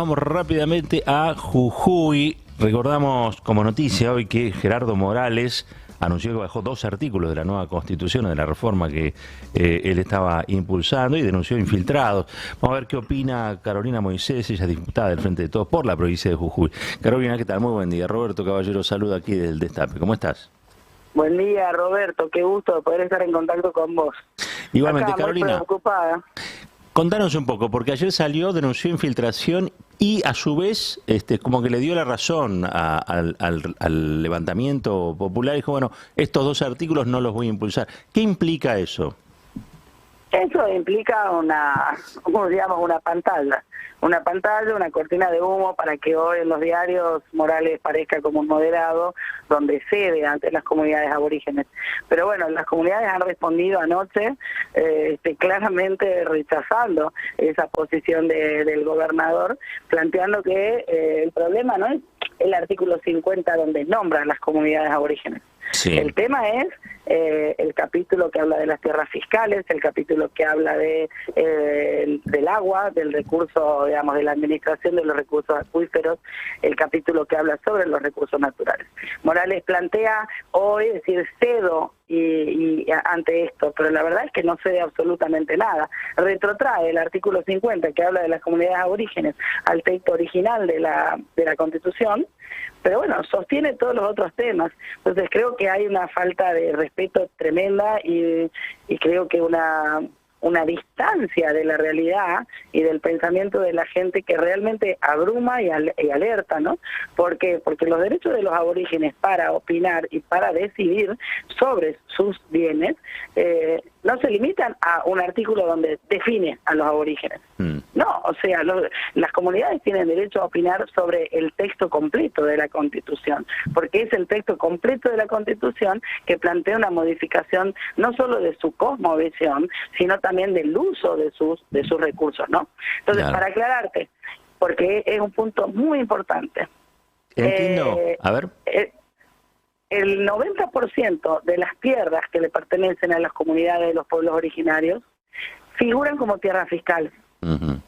vamos rápidamente a Jujuy. Recordamos como noticia hoy que Gerardo Morales anunció que bajó 2 artículos de la nueva Constitución, de la reforma que él estaba impulsando, y denunció infiltrados. Vamos a ver qué opina Carolina Moisés, ella es diputada del Frente de Todos por la provincia de Jujuy. Carolina, ¿qué tal? Muy buen día. Roberto Caballero saluda aquí del Destape. ¿Cómo estás? Buen día, Roberto. Qué gusto de poder estar en contacto con vos. Igualmente, Acá, Carolina. muy preocupada. Contanos un poco, porque ayer salió, denunció infiltración y a su vez como que le dio la razón al levantamiento popular. Dijo, bueno, estos 2 artículos no los voy a impulsar. ¿Qué implica eso? Eso implica una pantalla, una cortina de humo para que hoy en los diarios Morales parezca como un moderado donde cede ante las comunidades aborígenes. Pero bueno, las comunidades han respondido anoche claramente rechazando esa posición del gobernador, planteando que el problema no es el artículo 50 donde nombra a las comunidades aborígenes. Sí. El tema es el capítulo que habla de las tierras fiscales, el capítulo que habla del agua, del recurso, digamos, de la administración de los recursos acuíferos, el capítulo que habla sobre los recursos naturales. Morales plantea hoy, decir, cedo y ante esto, pero la verdad es que no cede absolutamente nada. Retrotrae el artículo 50 que habla de las comunidades aborígenes al texto original de la Constitución, pero bueno, sostiene todos los otros temas. Entonces creo que hay una falta de respeto tremenda y creo que una distancia de la realidad y del pensamiento de la gente que realmente abruma y alerta, ¿no? Porque los derechos de los aborígenes para opinar y para decidir sobre sus bienes no se limitan a un artículo donde define a los aborígenes. No, o sea, las comunidades tienen derecho a opinar sobre el texto completo de la Constitución, porque es el texto completo de la Constitución que plantea una modificación no solo de su cosmovisión, sino también del uso de sus recursos, ¿no? Entonces, claro, para aclararte, porque es un punto muy importante. Entiendo. A ver. El 90% de las tierras que le pertenecen a las comunidades de los pueblos originarios figuran como tierras fiscales. Uh-huh.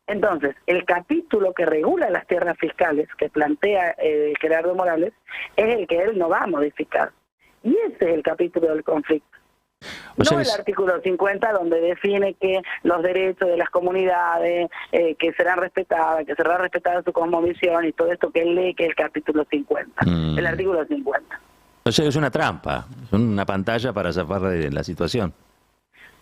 Entonces, el capítulo que regula las tierras fiscales que plantea Gerardo Morales es el que él no va a modificar. Y ese es el capítulo del conflicto. No el artículo 50 donde define que los derechos de las comunidades que será respetada su cosmovisión y todo esto que él lee, que es el capítulo 50, el artículo 50. O sea, es una trampa, es una pantalla para zafar de la situación.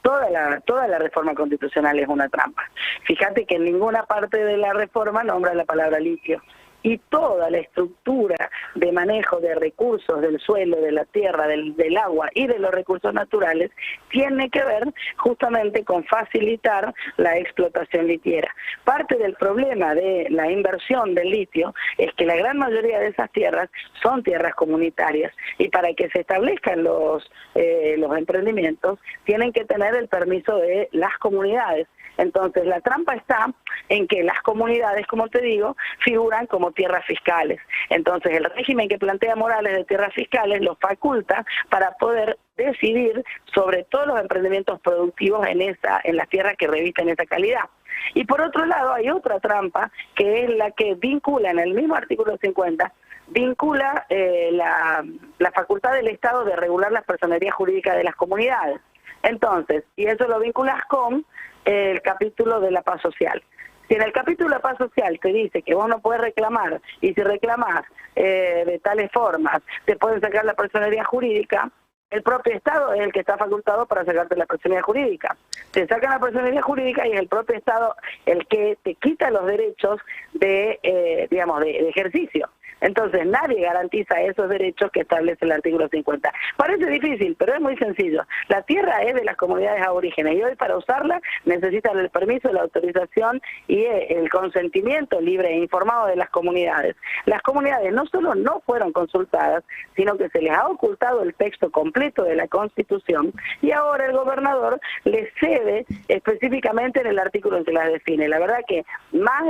Toda la reforma constitucional es una trampa. Fíjate que en ninguna parte de la reforma nombra la palabra litio. Y toda la estructura de manejo de recursos del suelo, de la tierra, del agua y de los recursos naturales tiene que ver justamente con facilitar la explotación litiera. Parte del problema de la inversión del litio es que la gran mayoría de esas tierras son tierras comunitarias y para que se establezcan los emprendimientos tienen que tener el permiso de las comunidades. Entonces, la trampa está en que las comunidades, como te digo, figuran como tierras fiscales. Entonces, el régimen que plantea Morales de tierras fiscales los faculta para poder decidir sobre todos los emprendimientos productivos en las tierras que revisten esa calidad. Y por otro lado, hay otra trampa, que es la que vincula en el mismo artículo 50, vincula la facultad del Estado de regular las personerías jurídicas de las comunidades. Entonces, y eso lo vinculas con el capítulo de la paz social. Si en el capítulo de la paz social te dice que vos no podés reclamar, y si reclamás de tales formas, te pueden sacar la personería jurídica, el propio Estado es el que está facultado para sacarte la personería jurídica. Te sacan la personería jurídica y es el propio Estado el que te quita los derechos de ejercicio. Entonces, nadie garantiza esos derechos que establece el artículo 50. Parece difícil, pero es muy sencillo. La tierra es de las comunidades aborígenes y hoy para usarla necesitan el permiso, la autorización y el consentimiento libre e informado de las comunidades. Las comunidades no solo no fueron consultadas, sino que se les ha ocultado el texto completo de la Constitución y ahora el gobernador les cede específicamente en el artículo en que las define. La verdad que más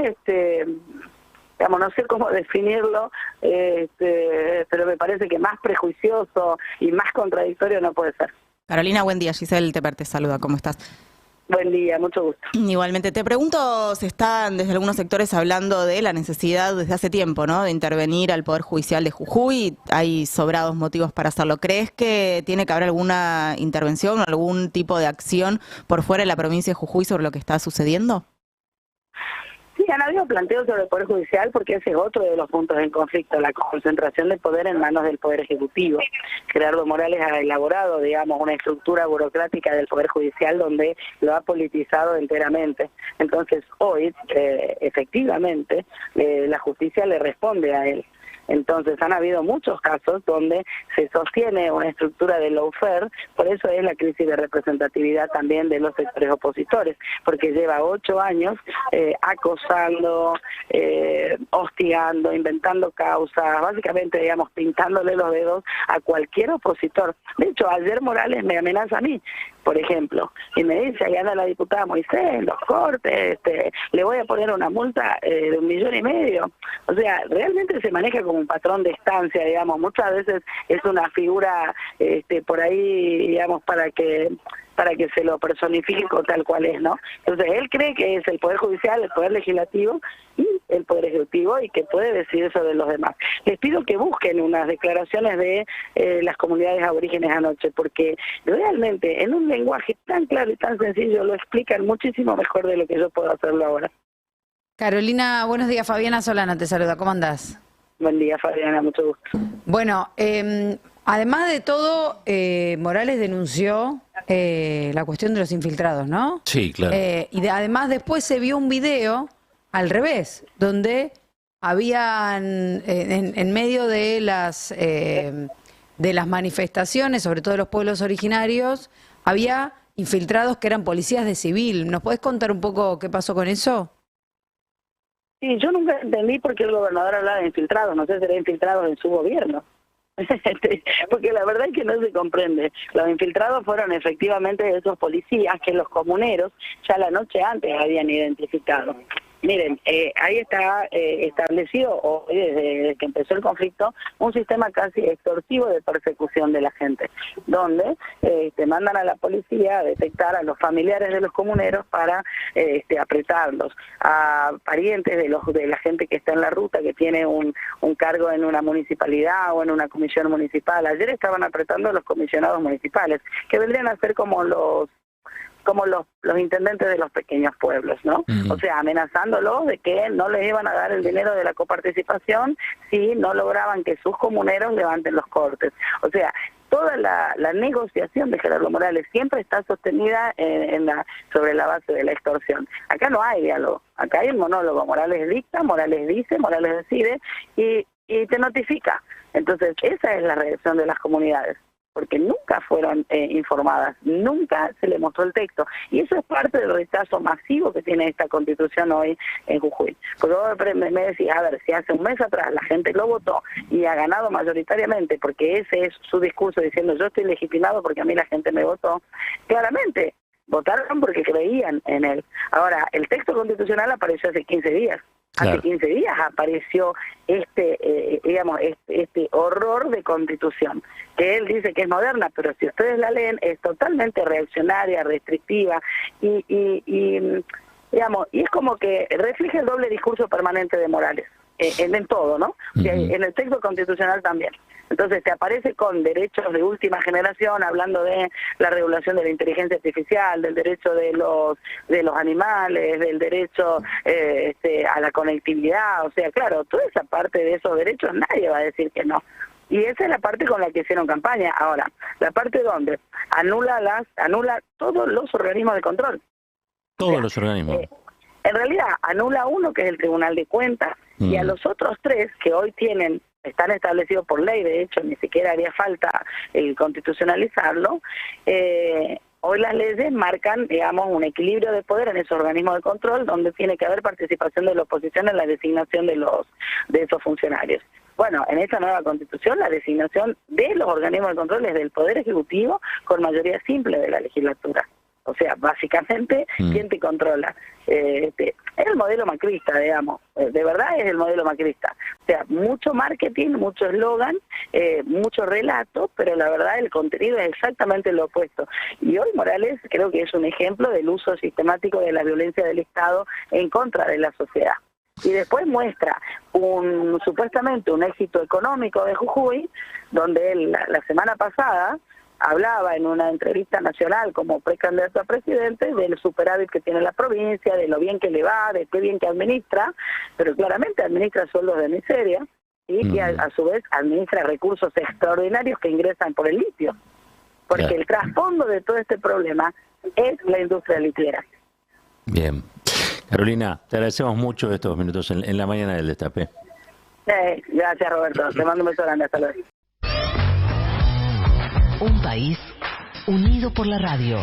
no sé cómo definirlo, pero me parece que más prejuicioso y más contradictorio no puede ser. Carolina, buen día. Giselle Teper te saluda. ¿Cómo estás? Buen día, mucho gusto. Igualmente, te pregunto, se están desde algunos sectores hablando de la necesidad desde hace tiempo, ¿no?, de intervenir al Poder Judicial de Jujuy. Hay sobrados motivos para hacerlo. ¿Crees que tiene que haber alguna intervención o algún tipo de acción por fuera de la provincia de Jujuy sobre lo que está sucediendo? Sí, han habido planteos sobre el Poder Judicial porque ese es otro de los puntos en conflicto, la concentración de poder en manos del Poder Ejecutivo. Gerardo Morales ha elaborado, digamos, una estructura burocrática del Poder Judicial donde lo ha politizado enteramente. Entonces, hoy, efectivamente, la justicia le responde a él. Entonces han habido muchos casos donde se sostiene una estructura de lawfare, por eso es la crisis de representatividad también de los sectores opositores, porque lleva 8 años acosando, hostigando, inventando causas, básicamente, digamos, pintándole los dedos a cualquier opositor. De hecho, ayer Morales me amenaza a mí, por ejemplo, y me dice, ahí anda la diputada Moisés, los cortes, le voy a poner una multa de 1,5 millones. O sea, realmente se maneja como un patrón de estancia, digamos, muchas veces es una figura por ahí, digamos, para que se lo personifique tal cual es, ¿no? Entonces él cree que es el Poder Judicial, el Poder Legislativo y el Poder Ejecutivo y que puede decidir sobre los demás. Les pido que busquen unas declaraciones de las comunidades aborígenes anoche, porque realmente en un lenguaje tan claro y tan sencillo lo explican muchísimo mejor de lo que yo puedo hacerlo ahora. Carolina, buenos días. Fabiana Solano te saluda. ¿Cómo andás? Buen día, Fabiana, mucho gusto. Bueno, además de todo, Morales denunció la cuestión de los infiltrados, ¿no? Sí, claro. Además después se vio un video al revés, donde habían, en medio de las manifestaciones, sobre todo de los pueblos originarios, había infiltrados que eran policías de civil. ¿Nos podés contar un poco qué pasó con eso? Sí, yo nunca entendí por qué el gobernador hablaba de infiltrados, no sé si eran infiltrados en su gobierno. Porque la verdad es que no se comprende. Los infiltrados fueron efectivamente esos policías que los comuneros ya la noche antes habían identificado. Miren, ahí está establecido, hoy desde que empezó el conflicto, un sistema casi extorsivo de persecución de la gente, donde mandan a la policía a detectar a los familiares de los comuneros para apretarlos, a parientes de la gente que está en la ruta, que tiene un cargo en una municipalidad o en una comisión municipal. Ayer estaban apretando a los comisionados municipales, que vendrían a ser como los intendentes de los pequeños pueblos, ¿no? O sea, amenazándolos de que no les iban a dar el dinero de la coparticipación si no lograban que sus comuneros levanten los cortes. O sea, toda la negociación de Gerardo Morales siempre está sostenida sobre la base de la extorsión. Acá no hay diálogo, acá hay un monólogo. Morales dicta, Morales dice, Morales decide y te notifica. Entonces, esa es la reacción de las comunidades, porque nunca fueron informadas, nunca se le mostró el texto. Y eso es parte del rechazo masivo que tiene esta Constitución hoy en Jujuy. Porque vos me decís, a ver, si hace un mes atrás la gente lo votó y ha ganado mayoritariamente, porque ese es su discurso diciendo yo estoy legitimado porque a mí la gente me votó, claramente votaron porque creían en él. Ahora, el texto constitucional apareció hace 15 días. Hace 15 días apareció este horror de constitución, que él dice que es moderna, pero si ustedes la leen es totalmente reaccionaria, restrictiva y es como que refleja el doble discurso permanente de Morales, en todo, ¿no? En el texto constitucional también. Entonces te aparece con derechos de última generación, hablando de la regulación de la inteligencia artificial, del derecho de los animales, del derecho a la conectividad. O sea, claro, toda esa parte de esos derechos nadie va a decir que no. Y esa es la parte con la que hicieron campaña. Ahora, la parte donde anula todos los organismos de control. Todos los organismos. En realidad, anula uno, que es el Tribunal de Cuentas, y a los otros 3 que hoy están establecidos por ley, de hecho, ni siquiera haría falta constitucionalizarlo. Hoy las leyes marcan, digamos, un equilibrio de poder en esos organismos de control, donde tiene que haber participación de la oposición en la designación de esos funcionarios. Bueno, en esta nueva Constitución, la designación de los organismos de control es del Poder Ejecutivo con mayoría simple de la legislatura. O sea, básicamente, ¿quién te controla? Es el modelo macrista, digamos. De verdad es el modelo macrista. O sea, mucho marketing, mucho eslogan, mucho relato, pero la verdad el contenido es exactamente lo opuesto. Y hoy Morales creo que es un ejemplo del uso sistemático de la violencia del Estado en contra de la sociedad. Y después muestra supuestamente un éxito económico de Jujuy, donde él la semana pasada hablaba en una entrevista nacional como precandidato a presidente del superávit que tiene la provincia, de lo bien que le va, de qué bien que administra, pero claramente administra sueldos de miseria y a su vez administra recursos extraordinarios que ingresan por el litio, porque el trasfondo de todo este problema es la industria litiera. Bien. Carolina, te agradecemos mucho estos minutos en la mañana del Destape. Gracias, Roberto. Te mando un beso grande. Hasta luego. Un país unido por la radio.